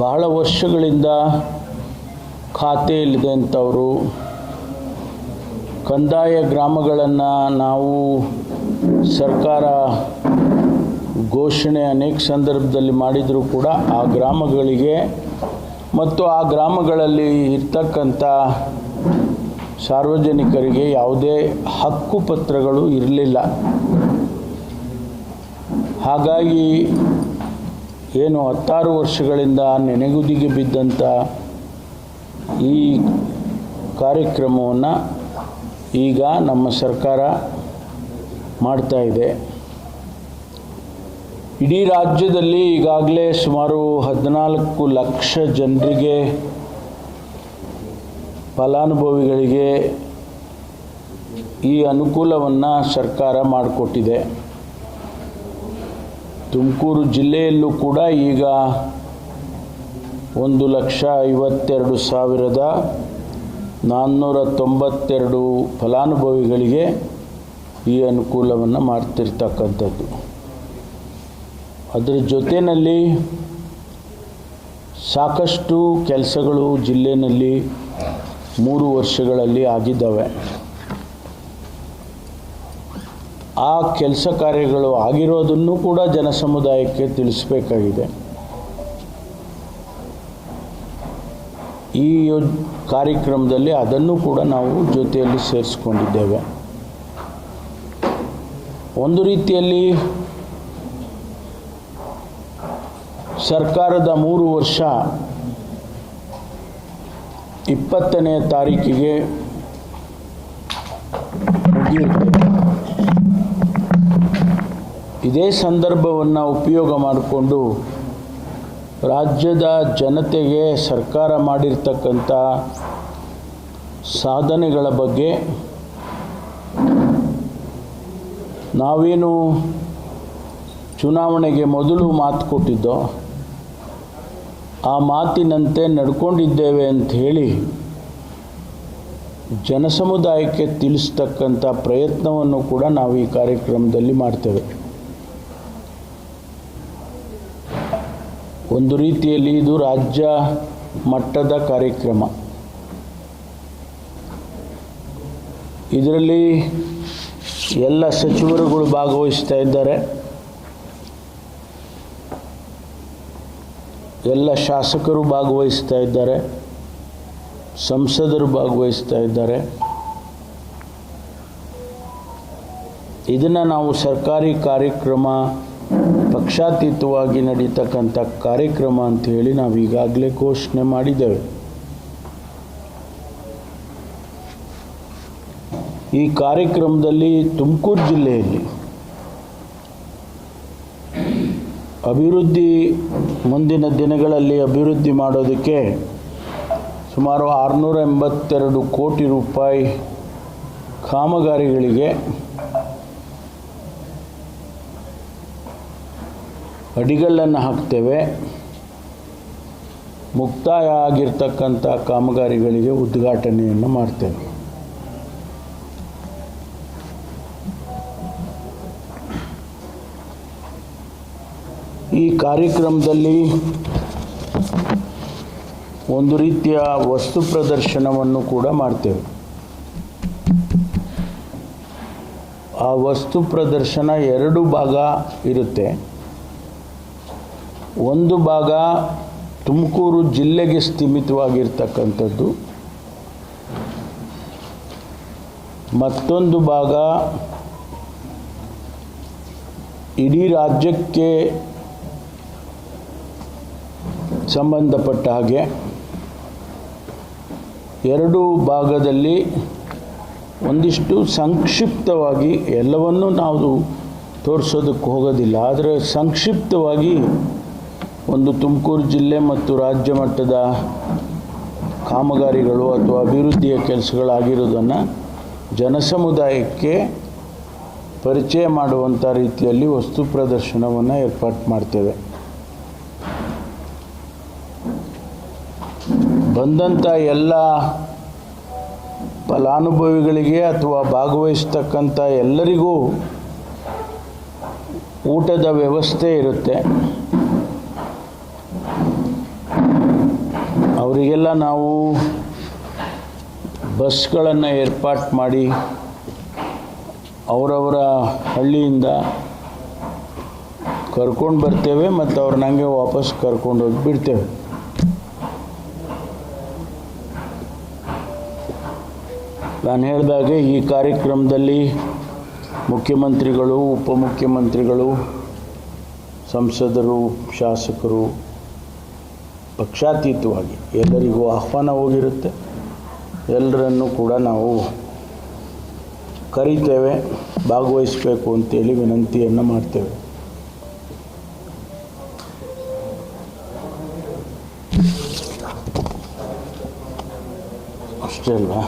ಬಹಳ ವರ್ಷಗಳಿಂದ ಖಾತೆಯಲ್ಲಿದ್ದಂಥವರು ಕಂದಾಯ ಗ್ರಾಮಗಳನ್ನು ನಾವು ಸರ್ಕಾರ ಘೋಷಣೆ ಅನೇಕ ಸಂದರ್ಭದಲ್ಲಿ ಮಾಡಿದರೂ ಕೂಡ ಆ ಗ್ರಾಮಗಳಿಗೆ ಮತ್ತು ಆ ಗ್ರಾಮಗಳಲ್ಲಿ ಇರ್ತಕ್ಕಂಥ ಸಾರ್ವಜನಿಕರಿಗೆ ಯಾವುದೇ ಹಕ್ಕುಪತ್ರಗಳು ಇರಲಿಲ್ಲ. ಹಾಗಾಗಿ ಏನು 16 ವರ್ಷಗಳಿಂದ ನೆನೆಗುದಿಗೆ ಬಿದ್ದಂಥ ಈ ಕಾರ್ಯಕ್ರಮವನ್ನು ಈಗ ನಮ್ಮ ಸರ್ಕಾರ ಮಾಡ್ತಾ ಇದೆ. ಇಡೀ ರಾಜ್ಯದಲ್ಲಿ ಈಗಾಗಲೇ ಸುಮಾರು 14 ಲಕ್ಷ ಜನರಿಗೆ, ಫಲಾನುಭವಿಗಳಿಗೆ ಈ ಅನುಕೂಲವನ್ನು ಸರ್ಕಾರ ಮಾಡಿಕೊಟ್ಟಿದೆ. ತುಮಕೂರು ಜಿಲ್ಲೆಯಲ್ಲೂ ಕೂಡ ಈಗ 1,52,492 ಫಲಾನುಭವಿಗಳಿಗೆ ಈ ಅನುಕೂಲವನ್ನು ಮಾಡ್ತಿರ್ತಕ್ಕಂಥದ್ದು. ಅದರ ಜೊತೆಯಲ್ಲಿ ಸಾಕಷ್ಟು ಕೆಲಸಗಳು ಜಿಲ್ಲೆಯಲ್ಲಿ 3 ವರ್ಷಗಳಲ್ಲಿ ಆಗಿದ್ದಾವೆ. ಆ ಕೆಲಸ ಕಾರ್ಯಗಳು ಆಗಿರೋದನ್ನು ಕೂಡ ಜನಸಮುದಾಯಕ್ಕೆ ತಿಳಿಸಬೇಕಾಗಿದೆ. ಈ ಕಾರ್ಯಕ್ರಮದಲ್ಲಿ ಅದನ್ನು ಕೂಡ ನಾವು ಜೊತೆಯಲ್ಲಿ ಸೇರಿಸ್ಕೊಂಡಿದ್ದೇವೆ. ಒಂದು ರೀತಿಯಲ್ಲಿ ಸರ್ಕಾರದ 3 ವರ್ಷ 20ನೇ ತಾರೀಕಿಗೆ ಮುಗಿಯುತ್ತೆ. ಇದೇ ಸಂದರ್ಭವನ್ನು ಉಪಯೋಗ ಮಾಡಿಕೊಂಡು ರಾಜ್ಯದ ಜನತೆಗೆ ಸರ್ಕಾರ ಮಾಡಿರ್ತಕ್ಕಂಥ ಸಾಧನೆಗಳ ಬಗ್ಗೆ ನಾವೇನು ಚುನಾವಣೆಗೆ ಮೊದಲು ಮಾತು ಕೊಟ್ಟಿದ್ದೋ ಆ ಮಾತಿನಂತೆ ನಡ್ಕೊಂಡಿದ್ದೇವೆ ಅಂತ ಹೇಳಿ ಜನಸಮುದಾಯಕ್ಕೆ ತಿಳಿಸ್ತಕ್ಕಂಥ ಪ್ರಯತ್ನವನ್ನು ಕೂಡ ನಾವು ಈ ಕಾರ್ಯಕ್ರಮದಲ್ಲಿ ಮಾಡ್ತೇವೆ. ಒಂದು ರೀತಿಯಲ್ಲಿ ಇದು ರಾಜ್ಯ ಮಟ್ಟದ ಕಾರ್ಯಕ್ರಮ. ಇದರಲ್ಲಿ ಎಲ್ಲ ಸಚಿವರುಗಳು ಭಾಗವಹಿಸ್ತಾ ಇದ್ದಾರೆ, ಎಲ್ಲ ಶಾಸಕರು ಭಾಗವಹಿಸ್ತಾ ಇದ್ದಾರೆ, ಸಂಸದರು ಭಾಗವಹಿಸ್ತಾ ಇದ್ದಾರೆ. ಇದನ್ನು ನಾವು ಸರ್ಕಾರಿ ಕಾರ್ಯಕ್ರಮ, ಪಕ್ಷಾತೀತವಾಗಿ ನಡೀತಕ್ಕಂಥ ಕಾರ್ಯಕ್ರಮ ಅಂತ ಹೇಳಿ ನಾವು ಈಗಾಗಲೇ ಘೋಷಣೆ ಮಾಡಿದ್ದೇವೆ. ಈ ಕಾರ್ಯಕ್ರಮದಲ್ಲಿ ತುಮಕೂರು ಜಿಲ್ಲೆಯಲ್ಲಿ ಅಭಿವೃದ್ಧಿ, ಮುಂದಿನ ದಿನಗಳಲ್ಲಿ ಅಭಿವೃದ್ಧಿ ಮಾಡೋದಕ್ಕೆ ಸುಮಾರು 682 ಕೋಟಿ ರೂಪಾಯಿ ಕಾಮಗಾರಿಗಳಿಗೆ ಅಡಿಗಲ್ಲನ್ನು ಹಾಕ್ತೇವೆ. ಮುಕ್ತಾಯ ಆಗಿರ್ತಕ್ಕಂಥ ಕಾಮಗಾರಿಗಳಿಗೆ ಉದ್ಘಾಟನೆಯನ್ನು ಮಾಡ್ತೇವೆ. ಈ ಕಾರ್ಯಕ್ರಮದಲ್ಲಿ ಒಂದು ರೀತಿಯ ವಸ್ತು ಪ್ರದರ್ಶನವನ್ನು ಕೂಡ ಮಾಡ್ತೇವೆ. ಆ ವಸ್ತು ಪ್ರದರ್ಶನ 2 ಭಾಗ ಇರುತ್ತೆ. ಒಂದು ಭಾಗ ತುಮಕೂರು ಜಿಲ್ಲೆಗೆ ಸೀಮಿತವಾಗಿರ್ತಕ್ಕಂಥದ್ದು, ಮತ್ತೊಂದು ಭಾಗ ಇಡೀ ರಾಜ್ಯಕ್ಕೆ ಸಂಬಂಧಪಟ್ಟ ಹಾಗೆ. 2 ಭಾಗದಲ್ಲಿ ಒಂದಿಷ್ಟು ಸಂಕ್ಷಿಪ್ತವಾಗಿ, ಎಲ್ಲವನ್ನೂ ನಾವು ತೋರಿಸೋದಕ್ಕೆ ಹೋಗೋದಿಲ್ಲ, ಆದರೆ ಸಂಕ್ಷಿಪ್ತವಾಗಿ ಒಂದು ತುಮಕೂರು ಜಿಲ್ಲೆ ಮತ್ತು ರಾಜ್ಯ ಮಟ್ಟದ ಕಾಮಗಾರಿಗಳು ಅಥವಾ ಅಭಿವೃದ್ಧಿಯ ಕೆಲಸಗಳಾಗಿರೋದನ್ನು ಜನಸಮುದಾಯಕ್ಕೆ ಪರಿಚಯ ಮಾಡುವಂಥ ರೀತಿಯಲ್ಲಿ ವಸ್ತು ಪ್ರದರ್ಶನವನ್ನು ಏರ್ಪಾಡು ಮಾಡ್ತೇವೆ. ಬಂದಂಥ ಎಲ್ಲ ಫಲಾನುಭವಿಗಳಿಗೆ ಅಥವಾ ಭಾಗವಹಿಸ್ತಕ್ಕಂಥ ಎಲ್ಲರಿಗೂ ಊಟದ ವ್ಯವಸ್ಥೆ ಇರುತ್ತೆ. ಅವರಿಗೆಲ್ಲ ನಾವು ಬಸ್ಗಳನ್ನು ಏರ್ಪಾಟ್ ಮಾಡಿ ಅವರವರ ಹಳ್ಳಿಯಿಂದ ಕರ್ಕೊಂಡು ಬರ್ತೇವೆ ಮತ್ತು ಅವ್ರನ್ನ ಹಂಗೆ ವಾಪಸ್ ಕರ್ಕೊಂಡು ಹೋಗಿ ಬಿಡ್ತೇವೆ. ನಾನು ಹೇಳಿದಾಗೆ ಈ ಕಾರ್ಯಕ್ರಮದಲ್ಲಿ ಮುಖ್ಯಮಂತ್ರಿಗಳು, ಉಪಮುಖ್ಯಮಂತ್ರಿಗಳು, ಸಂಸದರು, ಶಾಸಕರು ಪಕ್ಷಾತೀತವಾಗಿ ಎಲ್ಲರಿಗೂ ಆಹ್ವಾನ ಹೋಗಿರುತ್ತೆ. ಎಲ್ಲರನ್ನು ಕೂಡ ನಾವು ಕರೀತೇವೆ, ಭಾಗವಹಿಸಬೇಕು ಅಂತೇಳಿ ವಿನಂತಿಯನ್ನು ಮಾಡ್ತೇವೆ. ಅಷ್ಟೇ ಅಲ್ವಾ?